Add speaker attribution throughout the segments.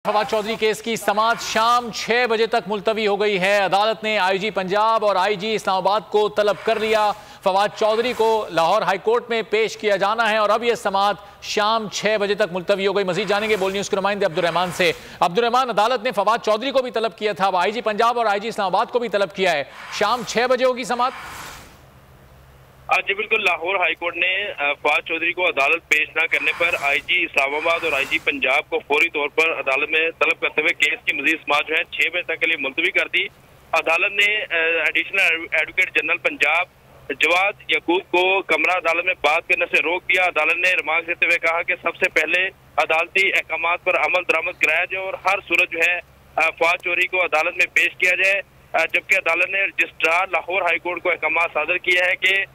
Speaker 1: Fawad Chaudhary case की समाअत शाम 6 बजे तक मुलतवी हो गई है। अदालत ने आईजी पंजाब और आईजी इस्लामाबाद को तलब कर लिया। फवाद चौधरी को लाहौर हाई कोर्ट में पेश किया जाना है और अब यह समाअत शाम 6 बजे तक मुलतवी हो गई। मजीद जानेंगे बोल न्यूज के नुमाइंदे अब्दुर्रहमान से। अब्दुर्रहमान, अदालत ने फवाद चौधरी को भी तलब किया था, अब आईजी पंजाब और आईजी इस्लामाबाद को भी तलब किया है। शाम 6 बजे होगी समाअत।
Speaker 2: जी बिल्कुल, लाहौर हाईकोर्ट ने फवाद चौधरी को अदालत पेश न करने पर आईजी इस्लामाबाद और आईजी पंजाब को फौरी तौर पर अदालत में तलब करते हुए केस की मजीद समाअत जो है 6 बजे तक के लिए मुलतवी कर दी। अदालत ने additional advocate general Punjab Jawad Yaqub को कमरा अदालत में बात करने से रोक दिया। अदालत ने रिमार्क देते हुए कहा कि सबसे पहले अदालती अहकामात पर अमल दरामद कराया जाए और हर सूरत जो है फवाद चौधरी को अदालत में पेश किया जाए। जबकि अदालत ने रजिस्ट्रार लाहौर हाईकोर्ट को अहकामात सादर किया है कि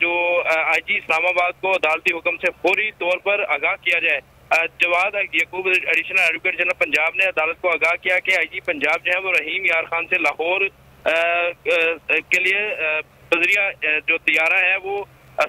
Speaker 2: जो आईजी इस्लामाबाद को अदालती हुक्म से फौरी तौर पर आगाह किया जाए। Jawad Yaqub additional advocate general Punjab ने अदालत को आगाह किया कि आईजी पंजाब जो है वो रहीम यार खान से लाहौर के लिए बजरिया जो तैयारा है वो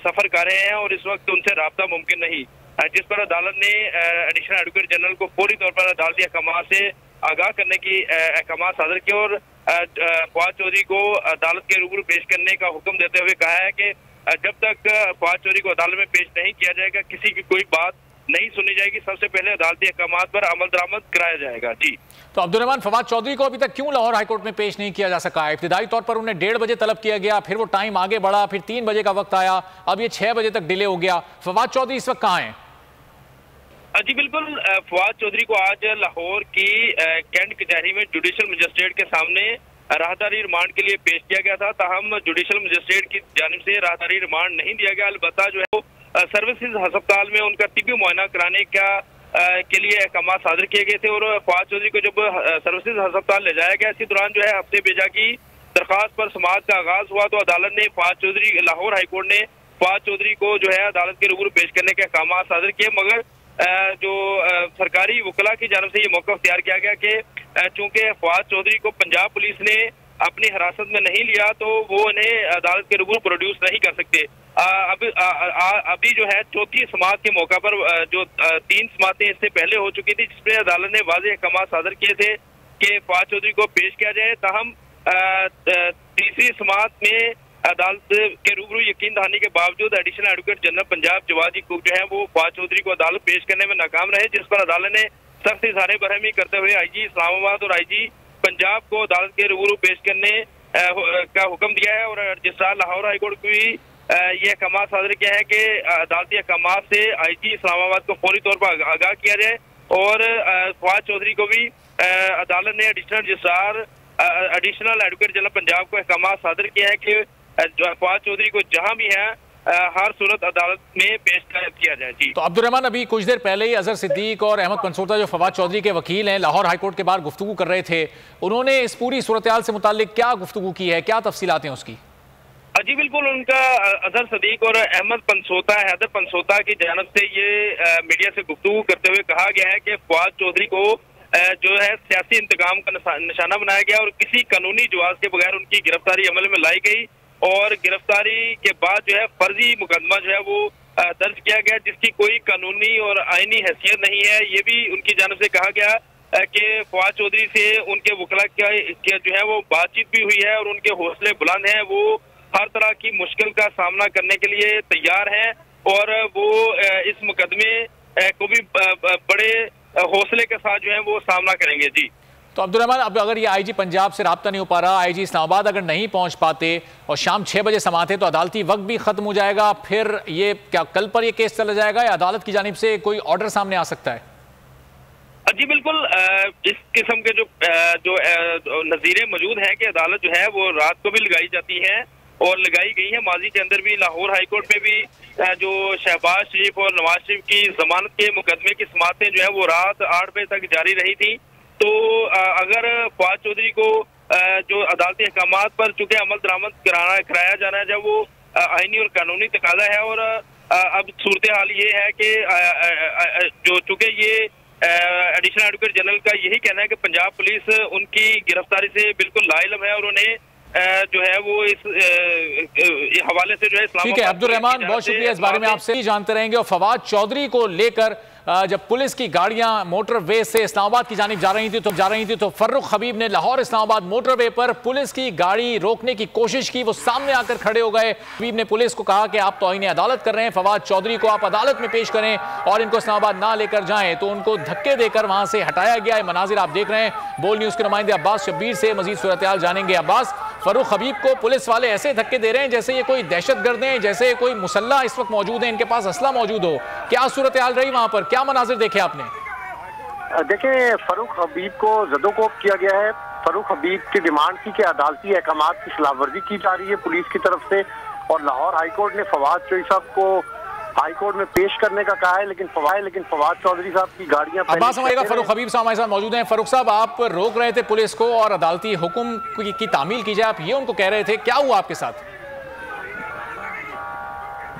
Speaker 2: सफर कर रहे हैं और इस वक्त उनसे रब्ता मुमकिन नहीं, जिस पर अदालत ने एडिशनल एडवोकेट जनरल को फौरी तौर पर अदालती अहकामात से आगाह करने की अहकामात सादर किए और फवाद चौधरी को अदालत के रूबरू पेश करने का हुक्म देते हुए कहा है कि जब तक फवाद चौधरी को अदालत में पेश नहीं किया जाएगा किसी की कोई बात नहीं सुनी जाएगी। सबसे पहले अदालती अहकामात पर अमल दरामद कराया जाएगा। जी
Speaker 1: तो अब्दुर्रहमान, फवाद चौधरी को अभी तक क्यों लाहौर हाईकोर्ट में पेश नहीं किया जा सका? इब्तिदाई तौर पर उन्हें 1:30 बजे तलब किया गया, फिर वो टाइम आगे बढ़ा, फिर 3 बजे का वक्त आया, अब ये 6 बजे तक डिले हो गया। फवाद चौधरी इस वक्त कहाँ है?
Speaker 2: जी बिल्कुल, फवाद चौधरी को आज लाहौर की कैंट कचहरी में जुडिशल मजिस्ट्रेट के सामने राहदारी रिमांड के लिए पेश किया गया था। ताहम जुडिशल मजिस्ट्रेट की जानिब से राहदारी रिमांड नहीं दिया गया। अलबत्ता जो है वो सर्विसेज अस्पताल में उनका तिब्बी मुआयना कराने का के लिए अहकामात सादर किए गए थे और फवाद चौधरी को जब सर्विसेज अस्पताल ले जाया गया, इसी दौरान जो है हफ्ते बेजा की दरखास्त पर समाअत का आगाज हुआ तो अदालत ने फवाद चौधरी लाहौर हाईकोर्ट ने फवाद चौधरी को जो है अदालत के रूबरू पेश करने के अहकामात सादर किए, मगर जो सरकारी वकला की जानब से ये मौका अख्तियार किया गया कि चूंकि फवाद चौधरी को पंजाब पुलिस ने अपनी हिरासत में नहीं लिया तो वो इन्हें अदालत के रूबरू प्रोड्यूस नहीं कर सकते। अभी जो है चौथी समाअत के मौका पर जो 3 समाअतें इससे पहले हो चुकी थी जिसमें अदालत ने वाज़ेह अहकामात सादर किए थे कि फवाद चौधरी को पेश किया जाए। ताहम तीसरी समाअत में अदालत के रूबरू यकीन दहानी के बावजूद additional advocate general Punjab Jawad Yaqub जो है वो फवाद चौधरी को अदालत पेश करने में नाकाम रहे, जिस पर अदालत ने सख्त इज़हार बरहमी करते हुए आईजी इस्लामाबाद और आईजी पंजाब को अदालत के रूबरू पेश करने का हुक्म दिया है और रजिस्ट्रार लाहौर हाईकोर्ट को भी ये अहकामात सादर किया है कि अदालती अहकामात से आईजी इस्लामाबाद को फौरी तौर पर आगाह किया जाए और फवाद चौधरी को भी अदालत ने additional registrar additional advocate general Punjab को अहकामात सादर किया है कि फवाद चौधरी को जहां भी है हर सूरत अदालत में पेश किया जाए। जी
Speaker 1: तो अब्दुर्रहमान, अभी कुछ देर पहले ही अजहर सिद्दीक और अहमद पंसोता जो फवाद चौधरी के वकील हैं लाहौर हाईकोर्ट के बाहर गुफ्तगू कर रहे थे, उन्होंने इस पूरी सूरत-ए-हाल से मुताल्लिक क्या गुफ्तगू की है, क्या तफसीलात हैं उसकी?
Speaker 2: जी बिल्कुल, उनका अजहर सिद्दीक और अहमद पंसोता हैदर पंसोता की जानब से ये मीडिया से गुफ्तगू करते हुए कहा गया है कि फवाद चौधरी को जो है सियासी इंतकाम का निशाना बनाया गया और किसी कानूनी जवाज के बगैर उनकी गिरफ्तारी अमल में लाई गई और गिरफ्तारी के बाद जो है फर्जी मुकदमा जो है वो दर्ज किया गया जिसकी कोई कानूनी और आईनी हैसियत नहीं है। ये भी उनकी जानब से कहा गया कि फवाद चौधरी से उनके वकला की जो है वो बातचीत भी हुई है और उनके हौसले बुलंद हैं, वो हर तरह की मुश्किल का सामना करने के लिए तैयार हैं और वो इस मुकदमे को भी बड़े हौसले के साथ जो है वो सामना करेंगे। जी
Speaker 1: तो अब्दुर्रहमान, अब अगर ये आईजी पंजाब से राब्ता नहीं हो पा रहा, आईजी इस्लामाबाद अगर नहीं पहुंच पाते और शाम 6 बजे समाअत है तो अदालती वक्त भी खत्म हो जाएगा, फिर ये क्या कल पर ये केस चला जाएगा या अदालत की जानिब से कोई ऑर्डर सामने आ सकता है?
Speaker 2: जी बिल्कुल, इस किस्म के जो नज़ीरें मौजूद हैं कि अदालत जो है वो रात को भी लगाई जाती है और लगाई गई है। माजी के अंदर भी लाहौर हाईकोर्ट में भी जो शहबाज शरीफ और नवाज शरीफ की जमानत के मुकदमे की समाअतें जो है वो रात 8 बजे तक जारी रही थी। तो अगर फवाद चौधरी को जो अदालती अहकामात पर चूंकि अमल दरामद कराया जाना है जब वो आईनी और कानूनी तकाजा है और अब सूरत हाल ये है कि जो चूंकि ये एडिशनल एडवोकेट जनरल का यही कहना है कि पंजाब पुलिस उनकी गिरफ्तारी से बिल्कुल लाइलम है और उन्हें जो है वो इस हवाले से जो है इस्लामाबाद।
Speaker 1: ठीक है अब्दुल रहमान, बहुत शुक्रिया, इस बारे में आपसे जानते रहेंगे। और फवाद चौधरी को लेकर जब पुलिस की गाड़ियां मोटरवे से इस्लामाबाद की जानिब जा रही थी तो फर्रुख हबीब ने लाहौर इस्लामाबाद मोटरवे पर पुलिस की गाड़ी रोकने की कोशिश की। वो सामने आकर खड़े हो गए। हबीब ने पुलिस को कहा कि आप तौहीन अदालत कर रहे हैं, फवाद चौधरी को आप अदालत में पेश करें और इनको इस्लामाबाद ना लेकर जाएं। तो उनको धक्के देकर वहां से हटाया गया। मनाजिर आप देख रहे हैं। बोल न्यूज के नुमाइंदे अब्बास शब्बीर से मजीद सूरत हाल जानेंगे। अब्बास, फर्रुख हबीब को पुलिस वाले ऐसे धक्के दे रहे हैं जैसे ये कोई दहशतगर्द हैं, जैसे कोई मुसल्ला इस वक्त मौजूद है, इनके पास असला मौजूद हो। क्या सूरत हाल रही वहां पर, क्या मनाजिर देखे आपने?
Speaker 3: देखें, फर्रुख हबीब को ज़दोकोब किया गया है। फर्रुख हबीब की डिमांड थी कि अदालती अहकामात की खिलाफवर्जी की जा रही है पुलिस की तरफ से, और लाहौर हाईकोर्ट ने फवाद चौधरी साहब को हाईकोर्ट में पेश करने का कहा है, लेकिन फवाद चौधरी साहब की गाड़ियां
Speaker 1: अब्बास हमारे फर्रुख हबीब साहब हमारे साथ मौजूद हैं। फर्रुख साहब, आप रोक रहे थे पुलिस को और अदालती हुक्म की तामील की जाए, आप ये उनको कह रहे थे, क्या हुआ आपके साथ?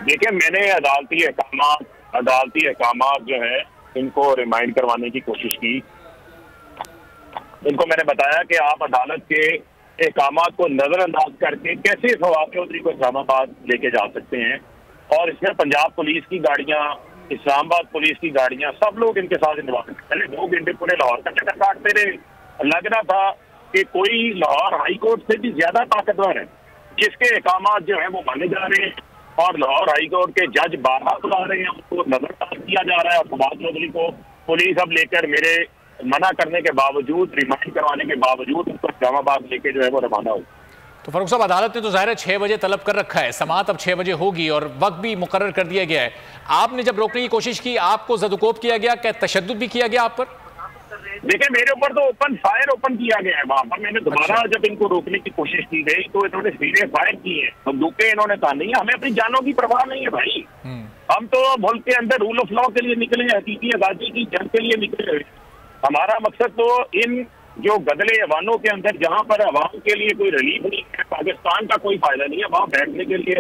Speaker 4: देखिए, मैंने अदालती अहकामात जो है इनको रिमाइंड करवाने की कोशिश की। इनको मैंने बताया कि आप अदालत के अहकामात को नजरअंदाज करके कैसे फवाद चौधरी को इस्लामाबाद लेके जा सकते हैं, और इसमें पंजाब पुलिस की गाड़ियां, इस्लामाबाद पुलिस की गाड़ियां, सब लोग इनके साथ इन्वॉल्व। पहले 2 घंटे पूरे लाहौर का चक्कर काटते रहे। लग रहा था कि कोई लाहौर हाईकोर्ट से भी ज्यादा ताकतवर है, जिसके अहकामात जो है वो माने जा रहे हैं, और लाहौर हाईकोर्ट के जज बारहा बुला रहे हैं, उनको नजरअंदाज किया जा रहा है। और फवाद चौधरी को पुलिस अब लेकर, मेरे मना करने के बावजूद, रिमाइंड करवाने के बावजूद, उसको इस्लामाबाद लेके जो है वो रवाना हो।
Speaker 1: तो फर्रुख साहब, अदालत ने तो ज़ाहिर है 6 बजे तलब कर रखा है, समाअत अब 6 बजे होगी और वक्त भी मुकर्रर कर दिया गया है। आपने जब रोकने की कोशिश की, आपको ज़दकोब किया गया, क्या तशद्दुद भी किया गया आप पर?
Speaker 4: देखिए, मेरे ऊपर तो ओपन किया गया है वहां पर। मैंने दोबारा जब इनको रोकने की कोशिश की गई तो इन्होंने सीधे फायर किए हैं, बंदूकें इन्होंने तानी है। हमें अपनी जानों की परवाह नहीं है भाई। हम तो मुल्क के अंदर रूल ऑफ लॉ के लिए निकले, हकीकी आजादी की जंग के लिए निकले। हमारा मकसद तो इन जो गदले अवानों के अंदर, जहां पर अवाम के लिए कोई रिलीफ नहीं है, पाकिस्तान का कोई फायदा नहीं है, वहां बैठने के लिए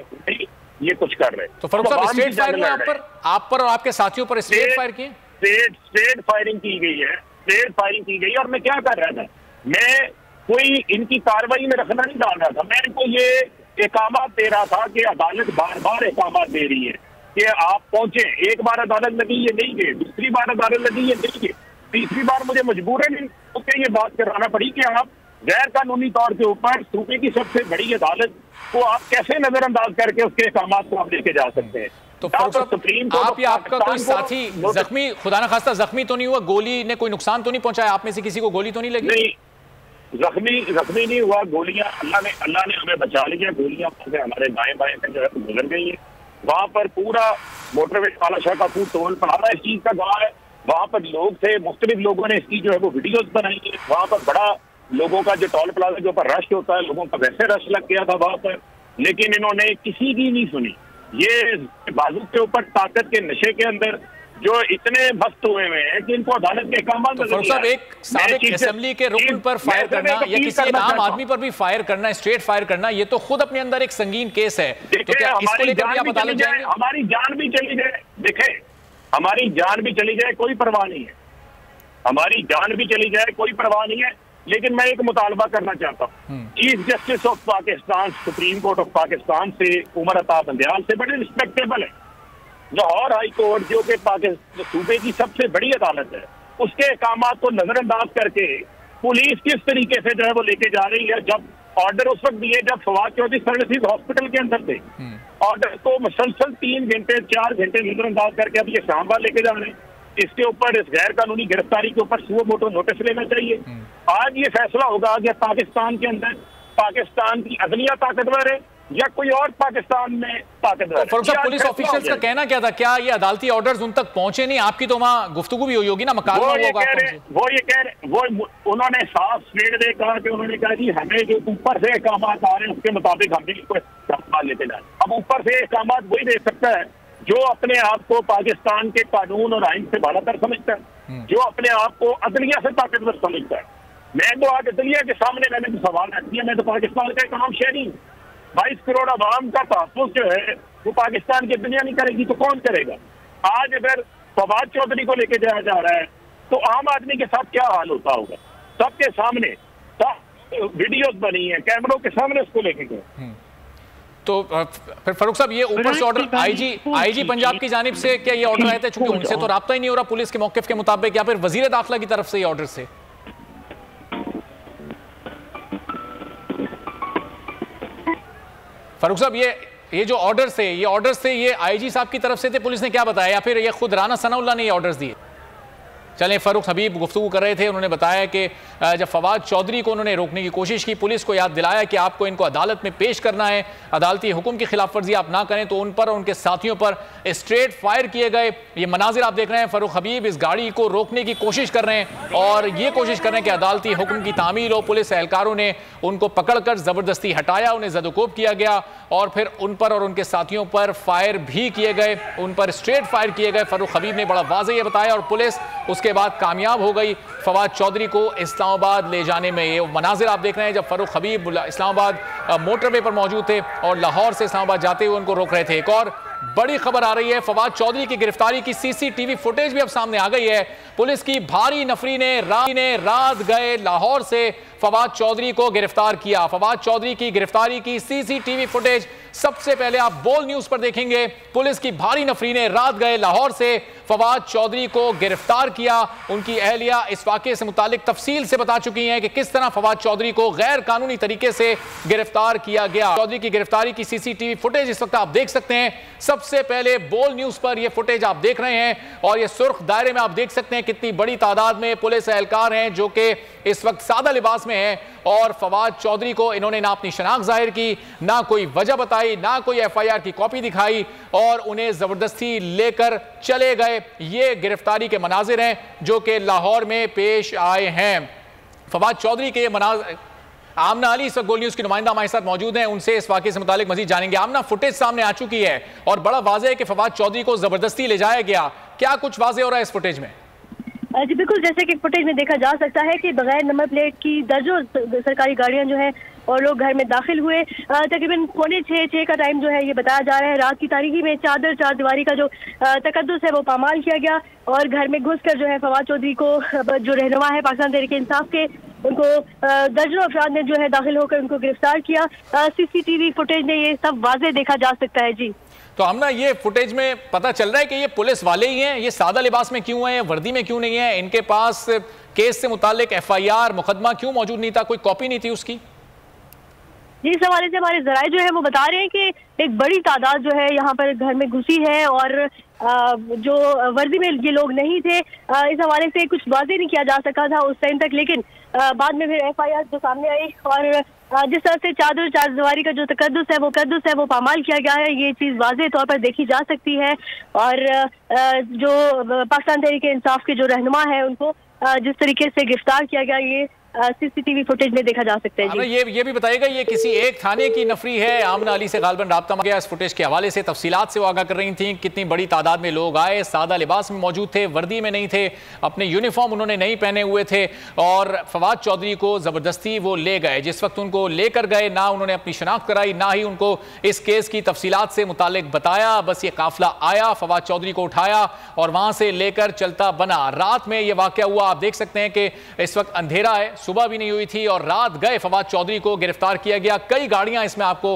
Speaker 4: ये कुछ कर रहे हैं।
Speaker 1: तो फर्रुख साहब, स्ट्रेट फायर हुआ आप पर और आपके साथियों पर? स्ट्रेट फायर किए?
Speaker 4: स्ट्रेट फायरिंग की गई है, स्ट्रेट फायरिंग की गई। और मैं क्या कर रहा था, मैं कोई इनकी कार्रवाई में रखना नहीं डाल रहा था। मैं इनको ये अहकामात दे रहा था कि अदालत बार बार अहकामात दे रही है कि आप पहुंचे। एक बार अदालत लगी, ये नहीं गए। दूसरी बार अदालत लगी, ये नहीं गए। तीसरी बार मुझे मजबूरन तो ये बात कराना पड़ी कि आप गैर कानूनी तौर के ऊपर सूबे की सबसे बड़ी अदालत को आप कैसे नजरअंदाज करके उसके अहकामात को आप लेके जा सकते हैं।
Speaker 1: तो सुप्रीम कोर्ट, आप या आपका कोई साथी जख्मी, खुदा न खास्ता जख्मी तो नहीं हुआ? गोली ने कोई नुकसान तो नहीं पहुंचाया? आप में से किसी को गोली तो नहीं लगी?
Speaker 4: नहीं, जख्मी नहीं हुआ। गोलियां अल्लाह ने हमें बचा लिया। गोलियां हमारे दाएं बाएं से जो है गुजर गई है। वहां पर पूरा मोटरवे काला शाह का टोल पड़ा इस चीज का गवाह है। वहां पर लोग थे, मुख्तलिफ लोगों ने इसकी जो है वो वीडियोज बनाई है। वहां पर बड़ा लोगों का जो टोल प्लाजा के ऊपर रश होता है, लोगों का वैसे रश लग गया था वहां पर, लेकिन इन्होंने किसी की नहीं सुनी। ये बाजू के ऊपर ताकत के नशे के अंदर जो इतने मस्त हुए हुए हैं कि इनको अदालत के काम।
Speaker 1: तो फर्रुख साहब, एक साबिक असेंबली के रुकन पर फायर करना या किसी एक आम आदमी पर भी फायर करना, स्ट्रेट फायर करना, ये तो खुद अपने अंदर एक संगीन केस है। तो क्या इसको लेकर भी आप अदालत जाएंगे?
Speaker 4: हमारी जान भी चली जाए, देखे, हमारी जान भी चली जाए, कोई परवाह नहीं है। हमारी जान भी चली जाए, कोई परवाह नहीं है। लेकिन मैं एक मुतालबा करना चाहता हूँ, chief justice of Pakistan, supreme court of Pakistan से, उमर अता बंदयाल से बड़े रिस्पेक्टेबल है। लाहौर हाई कोर्ट जो कि पाकिस्तान सूबे की सबसे बड़ी अदालत है, उसके अहकामात को नजरअंदाज करके पुलिस किस तरीके से जो है वो लेके जा रही है। जब ऑर्डर उस वक्त दिए जब फवाद चौधरी सर्विसेज हॉस्पिटल के अंदर थे, ऑर्डर को मुसलसल 3 घंटे 4 घंटे नजरअंदाज करके अब ये इस्लामाबाद लेके जा रहे हैं। इसके ऊपर, इस गैर कानूनी गिरफ्तारी के ऊपर सुओ मोटो नोटिस लेना चाहिए। आज ये फैसला होगा कि पाकिस्तान के अंदर पाकिस्तान की अदलिया ताकतवर है या कोई और पाकिस्तान में ताकतवर है।
Speaker 1: पुलिस ऑफिसर्स का कहना क्या था? क्या ये अदालती ऑर्डर्स उन तक पहुंचे नहीं? आपकी तो वहां गुफ्तगू भी हुई होगी ना, मकालमा
Speaker 4: होगा। उन्होंने साफ स्पीड दे कहा कि उन्होंने कहा जी हमें जो ऊपर से अहकामात आ रहे हैं उसके मुताबिक हम भी इसको लेते जाए। अब ऊपर से अहकामात वही दे सकता है जो अपने आप को पाकिस्तान के कानून और आइन से बालातर समझता है, जो अपने आप को अदलिया से ताकतवर समझता है। मैं तो आज अदलिया के सामने मैंने तो सवाल रख दिया, मैं तो पाकिस्तान का एक आम शहरी हूँ। 22 करोड़ आवाम का तहफ़्फ़ुज़ जो है वो पाकिस्तान की दुनिया नहीं करेगी तो कौन करेगा? आज अगर फवाद चौधरी को लेके जाया जा रहा है तो आम आदमी के साथ क्या हाल होता होगा? सबके सामने वीडियोस बनी है, कैमरों के सामने उसको लेके गए।
Speaker 1: तो फिर फारूक साहब, ये ऊपर से ऑर्डर आईजी पंजाब की जानिब से क्या ये ऑर्डर आए थे? चूंकि उनसे तो राब्ता ही नहीं हो रहा पुलिस के मौक़िफ़ के मुताबिक, या फिर वजीर दाखिला की तरफ से ये ऑर्डर से? फारूक साहब, ये जो ऑर्डर से ये आईजी साहब की तरफ से थे, पुलिस ने क्या बताया, या फिर ये खुद राना सनाउल्लाह ने ये ऑर्डर्स दिए? चलें, फ़ारूक हबीब गुफ्तगू कर रहे थे, उन्होंने बताया कि जब फवाद चौधरी को उन्होंने रोकने की कोशिश की, पुलिस को याद दिलाया कि आपको इनको अदालत में पेश करना है, अदालती हुक्म की खिलाफ वर्जी आप ना करें, तो उन पर और उनके साथियों पर स्ट्रेट फायर किए गए। ये मनाजिर आप देख रहे हैं, फ़ारूक हबीब इस गाड़ी को रोकने की कोशिश कर रहे हैं और ये कोशिश कर रहे हैं कि अदालती हुक्म की तामील हो। पुलिस एहलकारों ने उनको पकड़कर ज़बरदस्ती हटाया, उन्हें ज़दोकोब किया गया और फिर उन पर और उनके साथियों पर फायर भी किए गए, उन पर स्ट्रेट फायर किए गए। फ़ारूक हबीब ने बड़ा वाज़ेह ये बताया और पुलिस उसके बाद कामयाब हो गई फवाद चौधरी को इस्लामाबाद ले जाने में। ये मनाजिर आप देख रहे हैं जब फ़ारूक हबीब इस्लामाबाद मोटरवे पर मौजूद थे और लाहौर से इस्लामाबाद जाते हुए उनको रोक रहे थे। एक और बड़ी खबर आ रही है, फवाद चौधरी की गिरफ्तारी की सीसीटीवी फुटेज भी अब सामने आ गई है। पुलिस की भारी नफरी ने रात गए लाहौर से फवाद चौधरी को गिरफ्तार किया। फवाद चौधरी की गिरफ्तारी की सीसीटीवी फुटेज सबसे पहले आप बोल न्यूज पर देखेंगे। पुलिस की भारी नफरी ने रात गए लाहौर से फवाद चौधरी को गिरफ्तार किया। उनकी अहलिया इस वाक़े से मुतालिक तफसील से बता चुकी हैं कि किस तरह फवाद चौधरी को गैर कानूनी तरीके से गिरफ्तार किया गया। चौधरी की गिरफ्तारी की सीसीटीवी फुटेज इस वक्त आप देख सकते हैं। सबसे पहले बोल न्यूज पर यह फुटेज आप देख रहे हैं और यह सुर्ख दायरे में आप देख सकते हैं कितनी बड़ी तादाद में पुलिस एहलकार हैं जो कि इस वक्त सादा लिबास में हैं और फवाद चौधरी को इन्होंने ना अपनी शनाख्त जाहिर की, ना कोई वजह बताई, ना कोई एफआईआर की कॉपी दिखाई और उन्हें जबरदस्ती लेकर चले गए। ये गिरफ्तारी के मनाजिर हैं जो कि लाहौर में पेश आए हैं। फवाद चौधरी के मनाजिर, आमना अली इस वक्त गोल न्यूज की नुमाइंदा हमारे साथ मौजूद हैं, उनसे इस वाक़े से मुतालिक मजीद जानेंगे। आमना, फुटेज सामने आ चुकी है और बड़ा वाज़ेह है कि फवाद चौधरी को जबरदस्ती ले जाया गया, क्या कुछ वाज़ेह हो रहा है इस फुटेज में?
Speaker 5: जी बिल्कुल, जैसे कि फुटेज में देखा जा सकता है कि बगैर नंबर प्लेट की दर्जों सरकारी गाड़ियां जो है और लोग घर में दाखिल हुए। तकरीबन 5:45 का टाइम जो है ये बताया जा रहा है। रात की तारीकी में चार दीवारी का जो तकद्दुस है वो पामाल किया गया और घर में घुसकर जो है फवाद चौधरी को, जो रहनुमा है पाकिस्तान तहरीक इंसाफ के, उनको दर्जनों अफराद ने जो है दाखिल होकर उनको गिरफ्तार किया। सीसीटीवी फुटेज में ये सब वाज़ेह देखा जा सकता है। जी
Speaker 1: तो हमने ये फुटेज में पता चल रहा है कि ये पुलिस वाले ही हैं, ये सादा लिबास में क्यों हैं, वर्दी में क्यों नहीं है, इनके पास केस से मुतालिक एफआईआर मुकदमा क्यों मौजूद नहीं था, कोई कॉपी नहीं थी उसकी?
Speaker 5: जी, इस हवाले से हमारे जराये जो है वो बता रहे हैं कि एक बड़ी तादाद जो है यहाँ पर घर में घुसी है और जो वर्दी में ये लोग नहीं थे। इस हवाले से कुछ वाज़ेह नहीं किया जा सका था उस टाइम तक, लेकिन बाद में फिर एफआईआर जो सामने आई और जिस तरह से चार दीवारी का जो तकद्दुस है वो पामाल किया गया है, ये चीज़ वाज़ेह तौर पर देखी जा सकती है। और जो पाकिस्तान तहरीक इंसाफ के जो रहनुमा है उनको जिस तरीके से गिरफ्तार किया गया, ये सीसीटीवी फुटेज में देखा जा सकता है।
Speaker 1: ये भी बताइएगा ये किसी एक थाने की नफरी है? आमना अली से गालबन राब्ता में गया इस फुटेज के हवाले से, तफसीलात से वो आगाह कर रही थी। कितनी बड़ी तादाद में लोग आए, सादा लिबास में मौजूद थे, वर्दी में नहीं थे, अपने यूनिफॉर्म उन्होंने नहीं पहने हुए थे और फवाद चौधरी को ज़बरदस्ती वो ले गए। जिस वक्त उनको लेकर गए ना उन्होंने अपनी शनाख्त कराई, ना ही उनको इस केस की तफसीलात से मुतालिक बताया। बस ये काफिला आया, फवाद चौधरी को उठाया और वहाँ से लेकर चलता बना। रात में ये वाक़या हुआ, आप देख सकते हैं कि इस वक्त अंधेरा है, सुबह भी नहीं हुई थी और रात गए फवाद चौधरी को गिरफ्तार किया गया। कई गाड़ियां इसमें आपको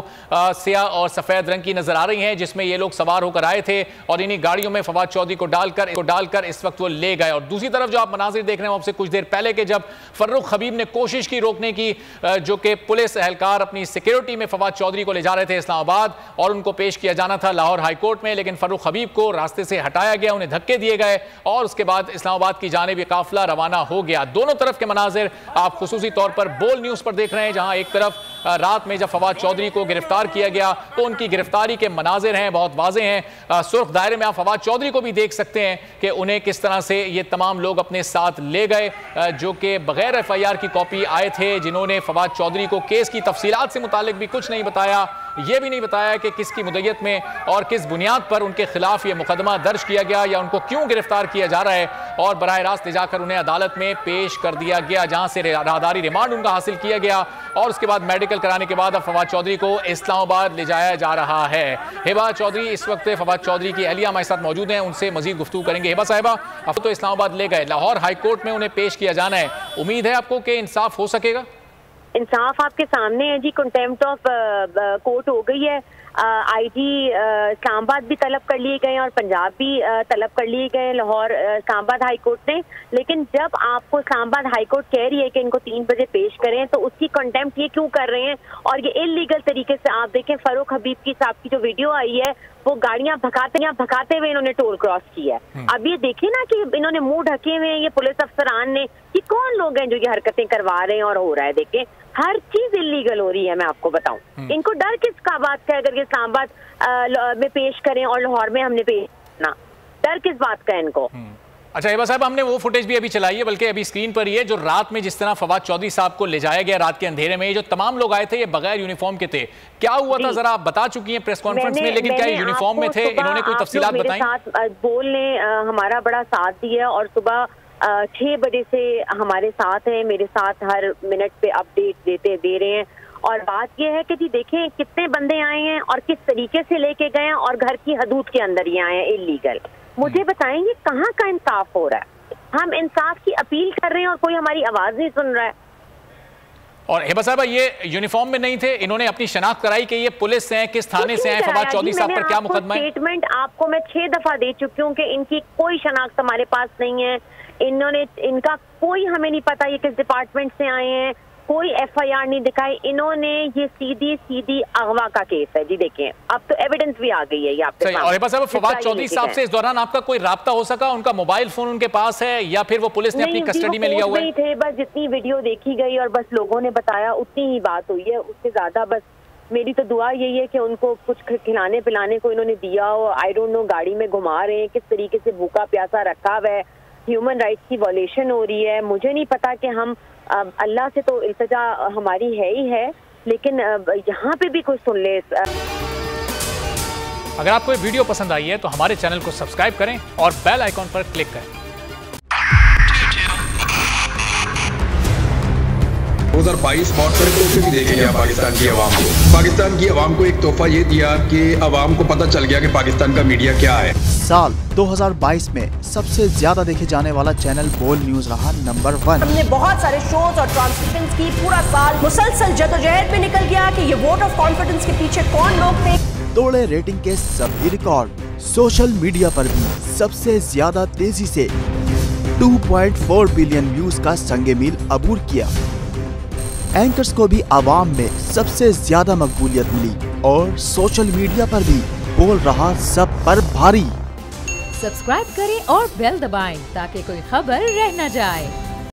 Speaker 1: सियाह और सफेद रंग की नजर आ रही हैं जिसमें ये लोग सवार होकर आए थे और इन्हीं गाड़ियों में फवाद चौधरी को डालकर इस वक्त वो ले गए। और दूसरी तरफ जो आप मनाजिर देख रहे हैं आपसे कुछ देर पहले के, जब फर्रुख हबीब ने कोशिश की रोकने की, जो कि पुलिस एहलकार अपनी सिक्योरिटी में फवाद चौधरी को ले जा रहे थे इस्लामाबाद और उनको पेश किया जाना था लाहौर हाई कोर्ट में, लेकिन फर्रुख हबीब को रास्ते से हटाया गया, उन्हें धक्के दिए गए और उसके बाद इस्लामाबाद की जानिब ये काफिला रवाना हो गया। दोनों तरफ के मनाजिर आप खुसूसी तौर पर बोल न्यूज पर देख रहे हैं, जहां एक तरफ रात में जब फवाद चौधरी को गिरफ्तार किया गया तो उनकी गिरफ्तारी के मनाजिर हैं, बहुत वाज़ेह हैं। सुर्ख दायरे में आप फवाद चौधरी को भी देख सकते हैं कि उन्हें किस तरह से ये तमाम लोग अपने साथ ले गए, जो कि बगैर एफआईआर की कॉपी आए थे, जिन्होंने फवाद चौधरी को केस की तफसीलात से मुतालिक भी कुछ नहीं बताया, ये भी नहीं बताया कि किसकी मुद्दत में और किस बुनियाद पर उनके खिलाफ ये मुकदमा दर्ज किया गया या उनको क्यों गिरफ्तार किया जा रहा है। और बराह रास्त ले जाकर उन्हें अदालत में पेश कर दिया गया, जहां से राहदारी रिमांड उनका हासिल किया गया और उसके बाद मेडिकल कराने के बाद अब फवाद चौधरी को इस्लामाबाद ले जाया जा रहा है। हिबा चौधरी इस वक्त फवाद चौधरी की अहलिया हमारे साथ मौजूद हैं, उनसे मजीद गुफ्तगू करेंगे। हिबा साहिबा, अब तो इस्लामाबाद ले गए, लाहौर हाई कोर्ट में उन्हें पेश किया जाना है, उम्मीद है आपको कि इंसाफ हो सकेगा?
Speaker 6: इंसाफ आपके सामने है जी। कंटेम्प्ट ऑफ कोर्ट हो गई है। आईजी इस्लामाबाद भी तलब कर लिए गए और पंजाब भी तलब कर लिए गए, लाहौर इस्लामाबाद हाई कोर्ट ने। लेकिन जब आपको इस्लामाबाद हाई कोर्ट कह रही है कि इनको 3 बजे पेश करें, तो उसकी कंटेम्प्ट ये क्यों कर रहे हैं? और ये इलीगल तरीके से आप देखें, फारूक हबीब की साहब की जो वीडियो आई है, वो गाड़ियां भगाते हुए इन्होंने टोल क्रॉस किया है। अब ये देखे ना कि इन्होंने मुंह ढके हुए हैं ये पुलिस अफसरान ने, कि कौन लोग हैं जो ये हरकतें करवा रहे हैं और हो रहा है। देखें, हर चीज इलीगल हो रही है। मैं आपको बताऊं, इनको डर किसका बात का है? अगर ये इस्लामाबाद में पेश करें और लाहौर में हमने पेश ना, डर किस बात का है इनको?
Speaker 1: अच्छा हिबा साहब, हमने वो फुटेज भी अभी चलाई है, बल्कि अभी स्क्रीन पर ही है, जो रात में जिस तरह फवाद चौधरी साहब को ले जाया गया रात के अंधेरे में, ये जो तमाम लोग आए थे ये बगैर यूनिफॉर्म के थे। क्या हुआ था जरा आप बता चुकी हैं प्रेस कॉन्फ्रेंस में, लेकिन क्या यूनिफॉर्म में थे? इन्होंने कोई तफसीलात बताई?
Speaker 6: बोल ने हमारा बड़ा साथ दिया और सुबह 6 बजे से हमारे साथ है, मेरे साथ हर मिनट पे अपडेट दे रहे हैं। और बात यह है कि जी देखें कितने बंदे आए हैं और किस तरीके से लेके गए हैं, और घर की हदूद के अंदर ही आए हैं इलीगल। मुझे बताएंगे कहाँ का इंसाफ हो रहा है? हम इंसाफ की अपील कर रहे हैं और कोई हमारी आवाज नहीं सुन रहा है।
Speaker 1: और हिबा साहब, ये यूनिफॉर्म में नहीं थे, इन्होंने अपनी शनाख्त कराई कि ये पुलिस से हैं, किस थाने से हैं, फवाद चौधरी साहब पर क्या मुकदमा है?
Speaker 6: स्टेटमेंट आपको मैं 6 दफा दे चुकी हूँ कि इनकी कोई शनाख्त हमारे पास नहीं है। इनका कोई हमें नहीं पता ये किस डिपार्टमेंट से आए हैं, कोई FIR नहीं दिखाई इन्होंने। ये सीधी अगवा का केस है जी। देखें, अब तो एविडेंस भी आ गई है ये आपके सामने।
Speaker 1: और हिबा साहब, फवाद चौधरी साहब से इस दौरान आपका कोई राब्ता हो सका? उनका मोबाइल फोन उनके पास है या फिर वो पुलिस ने अपनी कस्टडी में लिया हुआ है?
Speaker 6: नहीं थे, बस जितनी वीडियो देखी गई और बस लोगों ने बताया उतनी ही बात हुई है, उससे ज्यादा बस मेरी तो दुआ यही है कि उनको कुछ खिलाने पिलाने को इन्होंने दिया हो। आई डोंट नो, गाड़ी में घुमा रहे हैं, किस तरीके से भूखा प्यासा रखा हुआ है, ह्यूमन राइट्स की वॉलेशन हो रही है। मुझे नहीं पता कि हम अल्लाह से तो इल्तिजा हमारी है ही है, लेकिन यहाँ पे भी कुछ सुन ले।
Speaker 1: अगर आपको ये वीडियो पसंद आई है तो हमारे चैनल को सब्सक्राइब करें और बेल आइकॉन पर क्लिक करें।
Speaker 7: 2022 बहुत सारे तोहफे भी देखे गया पाकिस्तान की आवाम को। पाकिस्तान की आवाम को एक तोहफा ये दिया कि आवाम को पता चल गया कि पाकिस्तान का मीडिया क्या है।
Speaker 8: साल 2022 में सबसे ज्यादा देखे जाने वाला चैनल बोल न्यूज रहा नंबर 1।
Speaker 9: हमने बहुत सारे शोज और ट्रांसमिशंस की, पूरा साल मुसलसल जदोजहद में निकल गया कि ये वोट ऑफ कॉन्फिडेंस के पीछे कौन लोग थे।
Speaker 8: तोड़े रेटिंग के सभी रिकॉर्ड। सोशल मीडिया पर भी सबसे ज्यादा तेजी से 2.4 बिलियन व्यूज का संगे मील अबूर किया। एंकर्स को भी आवाम में सबसे ज्यादा मकबूलियत मिली और सोशल मीडिया पर भी बोल रहा सब पर भारी।
Speaker 10: सब्सक्राइब करें और बेल दबाएं ताकि कोई खबर रह न जाए।